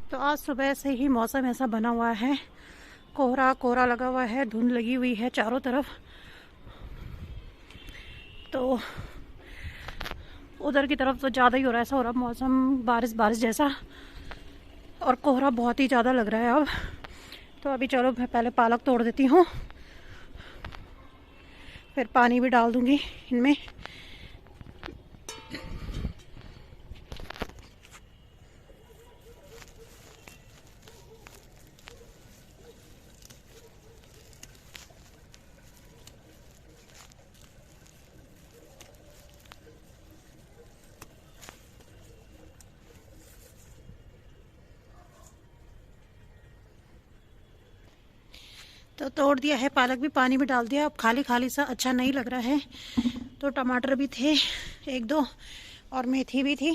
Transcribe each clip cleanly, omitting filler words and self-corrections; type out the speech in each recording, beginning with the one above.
तो आज सुबह से ही मौसम ऐसा बना हुआ है, कोहरा कोहरा लगा हुआ है, धुंध लगी हुई है चारों तरफ। तो उधर की तरफ तो ज़्यादा ही हो रहा है, ऐसा हो रहा मौसम बारिश बारिश जैसा, और कोहरा बहुत ही ज़्यादा लग रहा है अब। तो अभी चलो मैं पहले पालक तोड़ देती हूँ, फिर पानी भी डाल दूँगी इनमें। तो तोड़ दिया है, पालक भी पानी भी डाल दिया। अब खाली खाली सा अच्छा नहीं लग रहा है, तो टमाटर भी थे एक दो, और मेथी भी थी,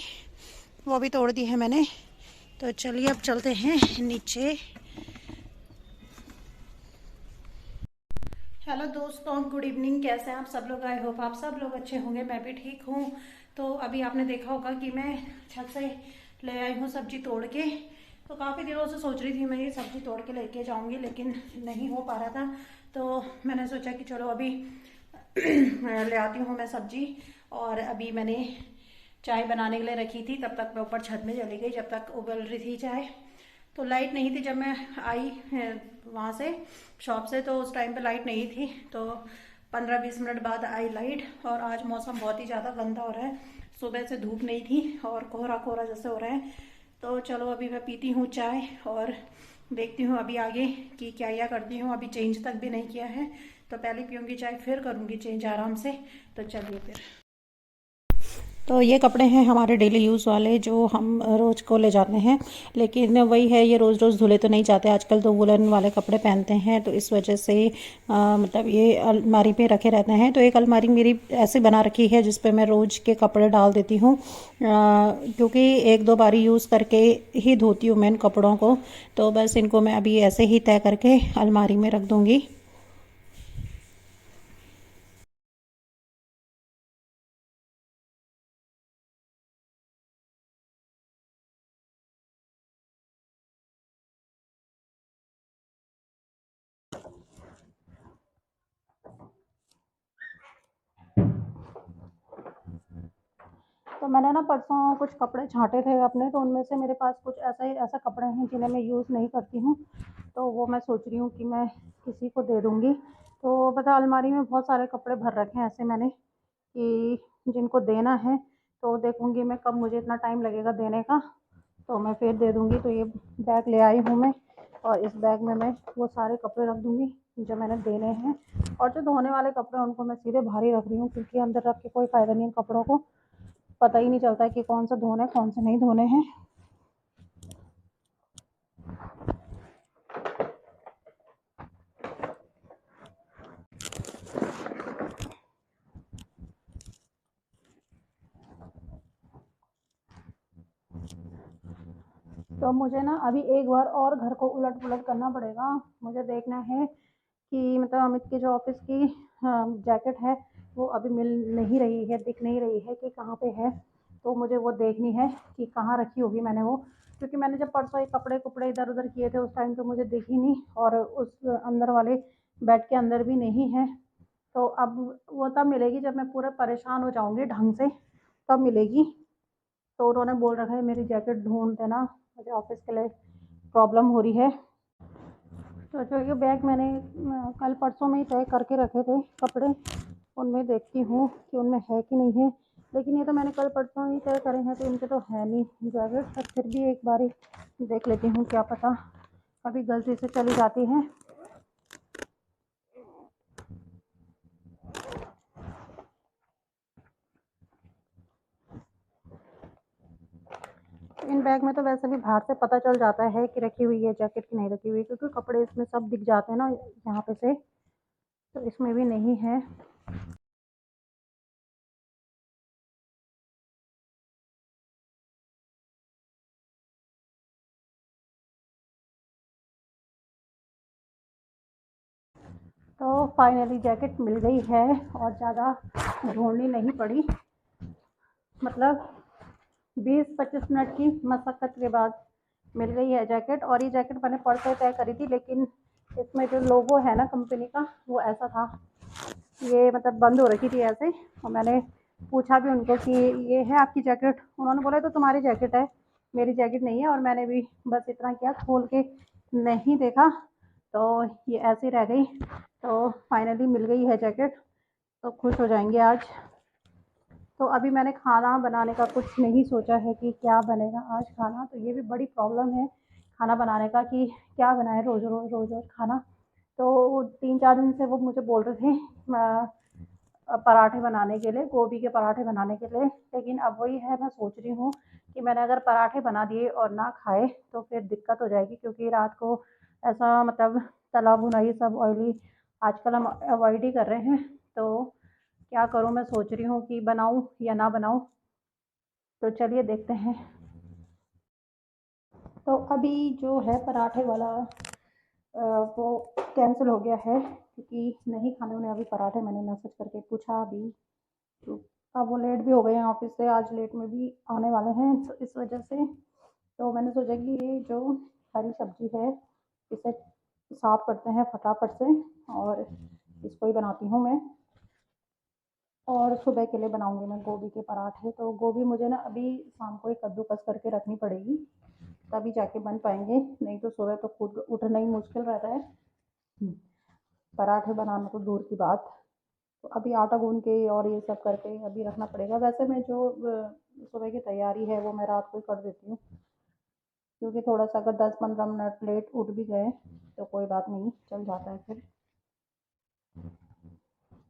वो भी तोड़ दी है मैंने। तो चलिए अब चलते हैं नीचे। हेलो दोस्तों, गुड इवनिंग। कैसे हैं आप सब लोग? आई होप आप सब लोग अच्छे होंगे, मैं भी ठीक हूँ। तो अभी आपने देखा होगा कि मैं छत से ले आई हूँ सब्जी तोड़ के। तो काफ़ी दिनों से सोच रही थी मैं ये सब्जी तोड़ के लेके जाऊँगी, लेकिन नहीं हो पा रहा था। तो मैंने सोचा कि चलो अभी ले आती हूँ मैं सब्जी। और अभी मैंने चाय बनाने के लिए रखी थी, तब तक मैं ऊपर छत में चली गई जब तक उबल रही थी चाय। तो लाइट नहीं थी जब मैं आई वहाँ से शॉप से, तो उस टाइम पे लाइट नहीं थी। तो 15-20 मिनट बाद आई लाइट, और आज मौसम बहुत ही ज़्यादा गंदा हो रहा है। सुबह से धूप नहीं थी और कोहरा कोहरा जैसे हो रहा है। तो चलो अभी मैं पीती हूँ चाय और देखती हूँ अभी आगे की क्या करती हूँ। अभी चेंज तक भी नहीं किया है, तो पहले पीऊँगी चाय फिर करूँगी चेंज आराम से। तो चलिए फिर। तो ये कपड़े हैं हमारे डेली यूज़ वाले, जो हम रोज़ को ले जाते हैं। लेकिन वही है, ये रोज़ रोज़ धुले तो नहीं जाते, आजकल तो वुलन वाले कपड़े पहनते हैं, तो इस वजह से मतलब ये अलमारी पे रखे रहते हैं। तो एक अलमारी मेरी ऐसे बना रखी है जिस पे मैं रोज़ के कपड़े डाल देती हूँ, क्योंकि एक दो बारी यूज़ करके ही धोती हूँ मैं इन कपड़ों को। तो बस इनको मैं अभी ऐसे ही तय करके अलमारी में रख दूँगी। तो मैंने ना परसों कुछ कपड़े छाँटे थे अपने, तो उनमें से मेरे पास कुछ ऐसे कपड़े हैं जिन्हें मैं यूज़ नहीं करती हूँ। तो वो मैं सोच रही हूँ कि मैं किसी को दे दूँगी। तो पता अलमारी में बहुत सारे कपड़े भर रखे हैं ऐसे मैंने, कि जिनको देना है। तो देखूँगी मैं कब मुझे इतना टाइम लगेगा देने का, तो मैं फिर दे दूँगी। तो ये बैग ले आई हूँ मैं, और इस बैग में मैं वो सारे कपड़े रख दूँगी जो मैंने देने हैं। और जो धोने वाले कपड़े हैं उनको मैं सीधे बाहर ही रख रही हूँ, क्योंकि अंदर रख के कोई फ़ायदा नहीं, इन कपड़ों को पता ही नहीं चलता है कि कौन सा धोना है कौन से नहीं धोने हैं। तो मुझे ना अभी एक बार और घर को उलट पुलट करना पड़ेगा। मुझे देखना है कि मतलब अमित की जो ऑफिस की जैकेट है वो अभी मिल नहीं रही है, दिख नहीं रही है कि कहाँ पे है। तो मुझे वो देखनी है कि कहाँ रखी होगी मैंने वो, क्योंकि मैंने जब परसों ये कपड़े कुपड़े इधर उधर किए थे उस टाइम तो मुझे दिखी नहीं, और उस अंदर वाले बेड के अंदर भी नहीं है। तो अब वो तब मिलेगी जब मैं पूरा परेशान हो जाऊंगी ढंग से, तब मिलेगी। तो उन्होंने बोल रखा है मेरी जैकेट ढूंढ देना, मुझे ऑफिस के लिए प्रॉब्लम हो रही है। तो जो ये बैग मैंने कल परसों में ही तय करके रखे थे कपड़े, उनमें देखती हूँ कि उनमें है कि नहीं है। लेकिन ये तो मैंने कल परसों ही तय करे हैं, तो इनके तो है नहीं जैकेट। पर फिर भी एक बारी देख लेती हूँ, क्या पता कभी गलती से चली जाती है। इन बैग में तो वैसे भी बाहर से पता चल जाता है कि रखी हुई है जैकेट की नहीं रखी हुई, क्योंकि कपड़े इसमें सब दिख जाते हैं ना यहाँ पे से। तो इसमें भी नहीं है। तो फाइनली जैकेट मिल गई है, और ज़्यादा ढूंढनी नहीं पड़ी। मतलब 20-25 मिनट की मशक्क़त के बाद मिल गई है जैकेट। और ये जैकेट मैंने परसों तय करी थी, लेकिन इसमें जो लोगो है ना कंपनी का, वो ऐसा था, ये मतलब बंद हो रखी थी ऐसे। और मैंने पूछा भी उनको कि ये है आपकी जैकेट, उन्होंने बोला तो तुम्हारी जैकेट है, मेरी जैकेट नहीं है। और मैंने भी बस इतना किया, खोल के नहीं देखा, तो ये ऐसे रह गई। तो फाइनली मिल गई है जैकेट, तो खुश हो जाएंगे आज। तो अभी मैंने खाना बनाने का कुछ नहीं सोचा है कि क्या बनेगा आज खाना। तो ये भी बड़ी प्रॉब्लम है खाना बनाने का कि क्या बनाए रोज़ रोज़ रोज़ रोज़ खाना। तो 3-4 दिन से वो मुझे बोल रहे थे पराठे बनाने के लिए, गोभी के पराठे बनाने के लिए। लेकिन अब वही है, मैं सोच रही हूँ कि मैंने अगर पराठे बना दिए और ना खाए तो फिर दिक्कत हो जाएगी, क्योंकि रात को ऐसा मतलब तला भुना ये सब ऑयली आजकल हम अवॉइड ही कर रहे हैं। तो क्या करूँ, मैं सोच रही हूँ कि बनाऊँ या ना बनाऊँ। तो चलिए देखते हैं। तो अभी जो है पराठे वाला वो कैंसिल हो गया है, क्योंकि नहीं खाने उन्हें अभी पराठे। मैंने मैसेज करके पूछा अभी, तो अब वो लेट भी हो गए हैं ऑफिस से, आज लेट में भी आने वाले हैं, तो इस वजह से तो मैंने सोचा कि ये जो हरी सब्जी है इसे साफ़ करते हैं फटाफट से, और इसको ही बनाती हूँ मैं। और सुबह के लिए बनाऊँगी मैं गोभी के पराठे। तो गोभी मुझे ना अभी शाम को ही कद्दूकस करके रखनी पड़ेगी, तभी जाके बन पाएंगे, नहीं तो सुबह तो खुद उठना ही मुश्किल रहता है, पराठे बनाना तो दूर की बात। तो अभी आटा गूंद के और ये सब करके अभी रखना पड़ेगा। वैसे मैं जो सुबह की तैयारी है वो मैं रात को ही कर देती हूँ, क्योंकि थोड़ा सा अगर 10-15 मिनट लेट उठ भी गए तो कोई बात नहीं, चल जाता है फिर।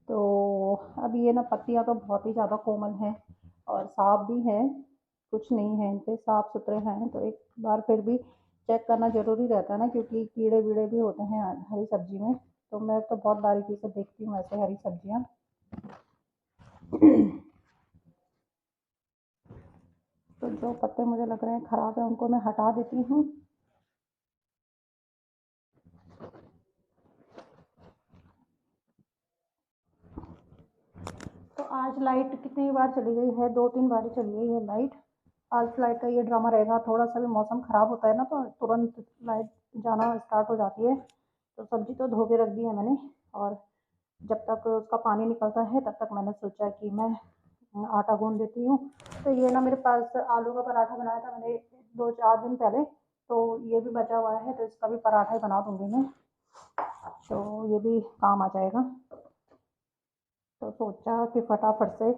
तो अभी ये ना पत्तियाँ तो बहुत ही ज़्यादा कोमल हैं और साफ भी हैं, कुछ नहीं है इन पे, साफ़ सुथरे हैं। तो एक बार फिर भी चेक करना ज़रूरी रहता है ना, क्योंकि कीड़े वीड़े भी होते हैं हरी सब्जी में। तो मैं तो बहुत बारीकी से देखती हूँ ऐसे हरी सब्जियाँ। तो जो पत्ते मुझे लग रहे हैं ख़राब है उनको मैं हटा देती हूँ। तो आज लाइट कितनी बार चली गई है, 2-3 बार चली गई है लाइट। आज लाइट का ये ड्रामा रहेगा, थोड़ा सा भी मौसम ख़राब होता है ना तो तुरंत लाइट जाना स्टार्ट हो जाती है। तो सब्ज़ी तो धो के रख दी है मैंने, और जब तक उसका पानी निकलता है तब तक मैंने सोचा कि मैं आटा गूंद देती हूँ। तो ये ना मेरे पास आलू का पराठा बनाया था मैंने 2-4 दिन पहले, तो ये भी बचा हुआ है, तो इसका भी पराठा ही बना दूँगी मैं, तो ये भी काम आ जाएगा। तो सोचा कि फटाफट से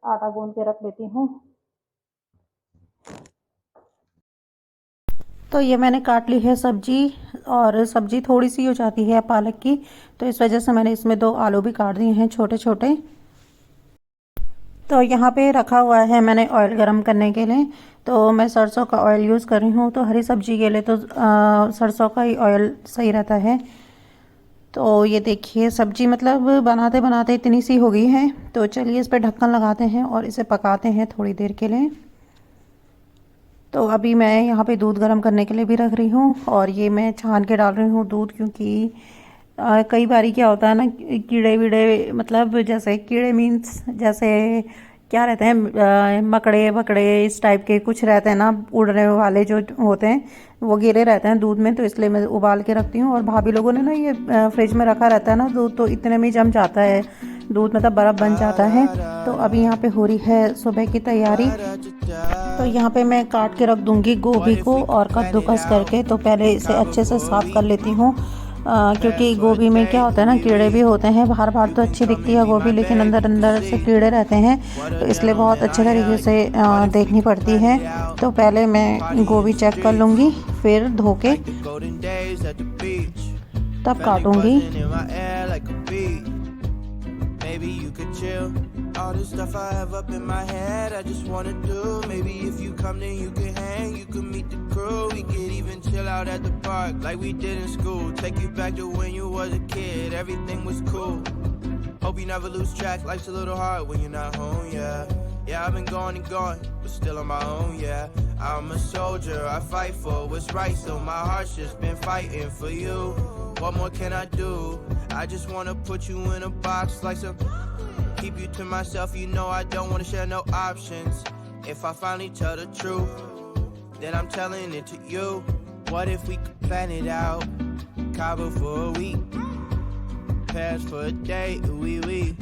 आटा गूंद के रख लेती हूँ। तो ये मैंने काट ली है सब्जी, और सब्जी थोड़ी सी हो जाती है पालक की, तो इस वजह से मैंने इसमें 2 आलू भी काट दिए हैं छोटे छोटे। तो यहाँ पे रखा हुआ है मैंने ऑयल गरम करने के लिए, तो मैं सरसों का ऑयल यूज़ कर रही हूँ। तो हरी सब्जी के लिए तो सरसों का ही ऑयल सही रहता है। तो ये देखिए सब्जी मतलब बनाते बनाते इतनी सी हो गई है, तो चलिए इस पर ढक्कन लगाते हैं और इसे पकाते हैं थोड़ी देर के लिए। तो अभी मैं यहाँ पे दूध गर्म करने के लिए भी रख रही हूँ, और ये मैं छान के डाल रही हूँ दूध, क्योंकि कई बारी क्या होता है ना, कीड़े वीड़े, मतलब जैसे कीड़े मीन्स जैसे क्या रहते हैं, मकड़े वकड़े इस टाइप के कुछ रहते हैं ना, उड़ने वाले जो होते हैं वो गिरे रहते हैं दूध में, तो इसलिए मैं उबाल के रखती हूँ। और भाभी लोगों ने ना ये फ्रिज में रखा रहता है ना दूध, तो इतने में जम जाता है दूध, मतलब बर्फ़ बन जाता है। तो अभी यहाँ पे हो रही है सुबह की तैयारी। तो यहाँ पे मैं काट के रख दूँगी गोभी को और कद्दूकस करके। तो पहले इसे अच्छे से साफ़ कर लेती हूँ, क्योंकि गोभी में क्या होता है ना, कीड़े भी होते हैं। बाहर बाहर तो अच्छी दिखती है गोभी, लेकिन अंदर अंदर से कीड़े रहते हैं, तो इसलिए बहुत अच्छे तरीके से देखनी पड़ती है। तो पहले मैं गोभी चेक कर लूँगी, फिर धो के तब काटूँगी। Maybe you could chill. All the stuff I have up in my head, I just wanna do. Maybe if you come then you can hang, you can meet the crew. We could even chill out at the park like we did in school. Take you back to when you was a kid, everything was cool. Hope you never lose track, life's a little hard when you're not home, yeah. Yeah, I've been going and going, but still on my own, yeah. I'm a soldier, I fight for what's right, so my heart's just been fighting for you. What more can I do? I just wanna put you in a box like some. Keep you to myself, you know I don't wanna share no options. If I finally tell the truth, then I'm telling it to you. What if we could plan it out? Cabo for a week, Paris for a day, oui.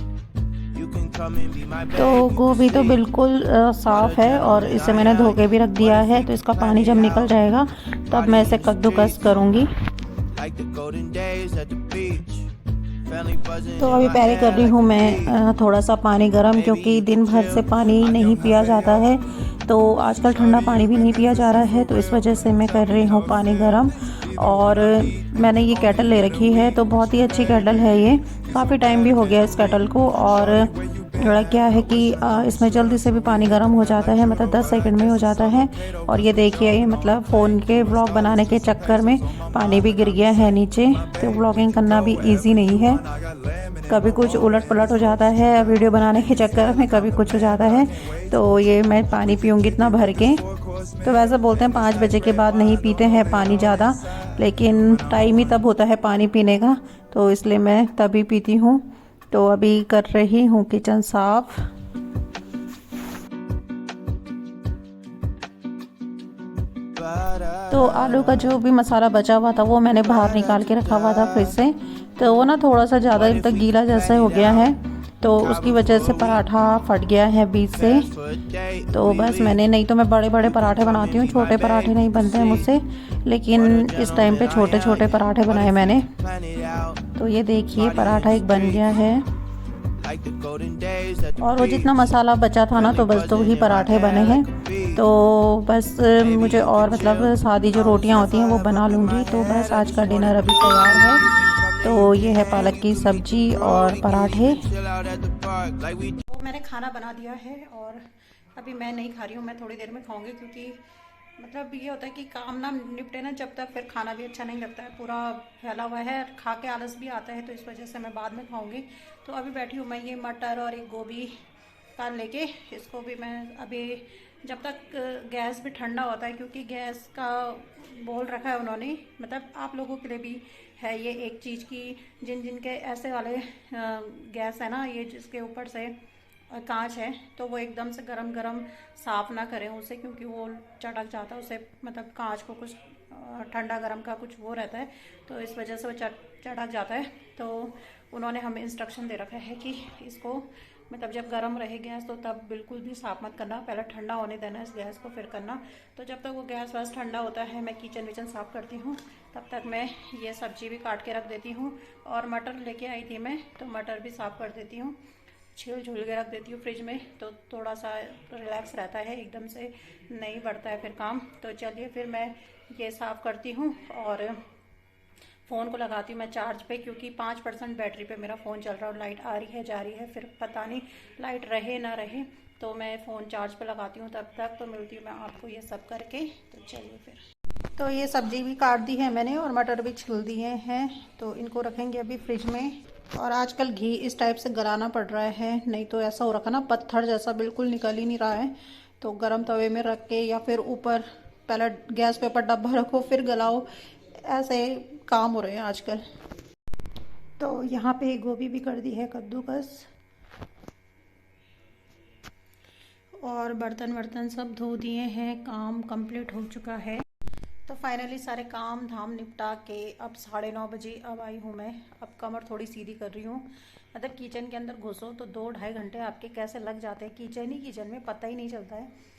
You can come and be my babe. तो गोभी तो बिल्कुल साफ़ है और इसे मैंने धो के भी रख दिया है, तो इसका पानी जब निकल जाएगा तब मैं इसे कद्दूकस करूँगी। Like the golden days at the beach. तो अभी पहले कर रही हूँ मैं थोड़ा सा पानी गर्म, क्योंकि दिन भर से पानी नहीं पिया जाता है, तो आजकल ठंडा पानी भी नहीं पिया जा रहा है, तो इस वजह से मैं कर रही हूँ पानी गर्म। और मैंने ये केटल ले रखी है, तो बहुत ही अच्छी केटल है ये, काफ़ी टाइम भी हो गया इस केटल को। और क्या है कि इसमें जल्दी से भी पानी गर्म हो जाता है, मतलब 10 सेकंड में हो जाता है। और ये देखिए, ये मतलब फ़ोन के व्लॉग बनाने के चक्कर में पानी भी गिर गया है नीचे, तो व्लॉगिंग करना भी इजी नहीं है, कभी कुछ उलट पलट हो जाता है वीडियो बनाने के चक्कर में, कभी कुछ हो जाता है। तो ये मैं पानी पीऊँगी इतना भर के। तो वैसे बोलते हैं 5 बजे के बाद नहीं पीते हैं पानी ज़्यादा, लेकिन टाइम ही तब होता है पानी पीने का, तो इसलिए मैं तभी पीती हूँ। तो अभी कर रही हूँ किचन साफ। तो आलू का जो भी मसाला बचा हुआ था वो मैंने बाहर निकाल के रखा हुआ था फ्रिज से, तो वो ना थोड़ा सा ज़्यादा दिन तक गीला जैसा हो गया है, तो उसकी वजह से पराठा फट गया है बीच से। तो बस मैंने, नहीं तो मैं बड़े बड़े पराठे बनाती हूँ, छोटे पराठे नहीं बनते हैं मुझसे, लेकिन इस टाइम पे छोटे छोटे पराठे बनाए मैंने। तो ये देखिए पराठा एक बन गया है, और वो जितना मसाला बचा था ना, तो बस 2 ही पराठे बने हैं। तो बस मुझे और मतलब सादी जो रोटियां होती हैं वो बना लूँगी। तो बस आज का डिनर अभी तैयार है। तो ये है पालक की सब्जी और पराठे। तो मैंने खाना बना दिया है और अभी मैं नहीं खा रही हूँ, मैं थोड़ी देर में खाऊंगी, क्योंकि मतलब ये होता है कि काम ना निपटे ना जब तक, फिर खाना भी अच्छा नहीं लगता है, पूरा फैला हुआ है, खा के आलस भी आता है, तो इस वजह से मैं बाद में खाऊंगी। तो अभी बैठी हूँ मैं, ये मटर और एक गोभी का लेके, इसको भी मैं अभी जब तक गैस भी ठंडा होता है, क्योंकि गैस का बोल रखा है उन्होंने, मतलब आप लोगों के लिए भी है ये एक चीज़ की, जिनके ऐसे वाले गैस है ना, ये जिसके ऊपर से कांच है, तो वो एकदम से गरम गरम साफ़ ना करें उसे, क्योंकि वो चटक जाता है उसे, मतलब कांच को कुछ ठंडा गरम का कुछ वो रहता है, तो इस वजह से वो चटक जाता है। तो उन्होंने हमें इंस्ट्रक्शन दे रखा है कि इसको मतलब जब गरम रहे गैस तो तब बिल्कुल भी साफ़ मत करना, पहले ठंडा होने देना इस गैस को, फिर करना। तो जब तक वो गैस वैस ठंडा होता है, मैं किचन विचन साफ़ करती हूँ, तब तक मैं ये सब्जी भी काट के रख देती हूँ। और मटर लेके आई थी मैं, तो मटर भी साफ़ कर देती हूँ, छील झुल के रख देती हूँ फ्रिज में, तो थोड़ा सा रिलैक्स रहता है, एकदम से नहीं बढ़ता है फिर काम। तो चलिए फिर मैं ये साफ़ करती हूँ और फ़ोन को लगाती हूँ मैं चार्ज पे, क्योंकि 5% बैटरी पे मेरा फ़ोन चल रहा है और लाइट आ रही है जा रही है, फिर पता नहीं लाइट रहे ना रहे, तो मैं फ़ोन चार्ज पे लगाती हूँ तब तक। तो मिलती हूँ मैं आपको ये सब करके। तो चलिए फिर। तो ये सब्ज़ी भी काट दी है मैंने और मटर भी छिल दिए हैं, तो इनको रखेंगे अभी फ्रिज में। और आजकल घी इस टाइप से गलाना पड़ रहा है, नहीं तो ऐसा हो रखा ना पत्थर जैसा, बिल्कुल निकल ही नहीं रहा है। तो गरम तवे में रख के या फिर ऊपर पहले गैस पे ऊपर डब्बा रखो फिर गलाओ, ऐसे काम हो रहे हैं आजकल। तो यहाँ पे गोभी भी कर दी है कद्दूकस, और बर्तन वर्तन सब धो दिए हैं, काम कंप्लीट हो चुका है। तो फाइनली सारे काम धाम निपटा के अब 9:30 बजे अब आई हूँ मैं। अब कमर थोड़ी सीधी कर रही हूँ, मतलब किचन के अंदर घुसो तो 2-2.5 घंटे आपके कैसे लग जाते हैं किचन में, पता ही नहीं चलता है।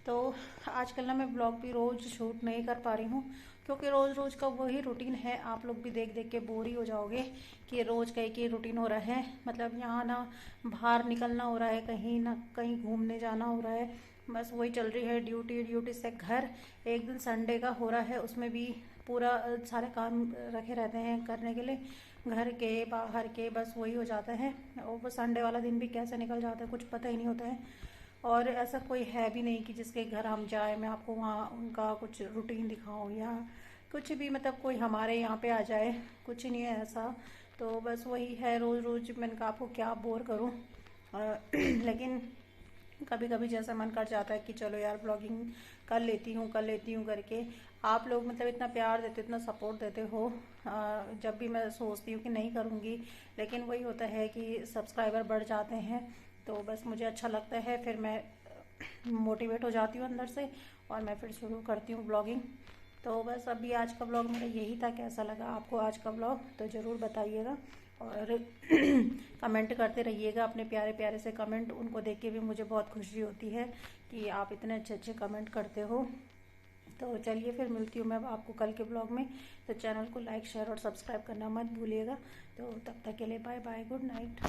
तो आजकल ना मैं ब्लॉग भी रोज़ शूट नहीं कर पा रही हूँ, क्योंकि रोज़ का वही रूटीन है। आप लोग भी देख देख के बोर ही हो जाओगे कि रोज़ का एक ही रूटीन हो रहा है, मतलब यहाँ ना बाहर निकलना हो रहा है, कहीं ना कहीं घूमने जाना हो रहा है, बस वही चल रही है, ड्यूटी से घर। एक दिन संडे का हो रहा है, उसमें भी पूरा सारे काम रखे रहते हैं करने के लिए, घर के बाहर के, बस वही हो जाता है। और वो संडे वाला दिन भी कैसे निकल जाता है कुछ पता ही नहीं होता है। और ऐसा कोई है भी नहीं कि जिसके घर हम जाए, मैं आपको वहाँ उनका कुछ रूटीन दिखाऊँ या कुछ भी, मतलब कोई हमारे यहाँ पे आ जाए, कुछ नहीं है ऐसा। तो बस वही है रोज़ मैंने कहा आपको क्या बोर करूँ। लेकिन कभी कभी जैसा मन कर जाता है कि चलो यार ब्लॉगिंग कर लेती हूँ करके। आप लोग मतलब इतना प्यार देते, इतना सपोर्ट देते हो, जब भी मैं सोचती हूँ कि नहीं करूँगी, लेकिन वही होता है कि सब्सक्राइबर बढ़ जाते हैं, तो बस मुझे अच्छा लगता है, फिर मैं मोटिवेट हो जाती हूँ अंदर से और मैं फिर शुरू करती हूँ ब्लॉगिंग। तो बस अभी आज का ब्लॉग मेरा यही था। कैसा लगा आपको आज का ब्लॉग तो ज़रूर बताइएगा और कमेंट करते रहिएगा, अपने प्यारे प्यारे से कमेंट, उनको देख के भी मुझे बहुत खुशी होती है कि आप इतने अच्छे अच्छे कमेंट करते हो। तो चलिए फिर मिलती हूँ मैं आपको कल के ब्लॉग में। तो चैनल को लाइक शेयर और सब्सक्राइब करना मत भूलिएगा। तो तब तक के लिए बाय बाय, गुड नाइट।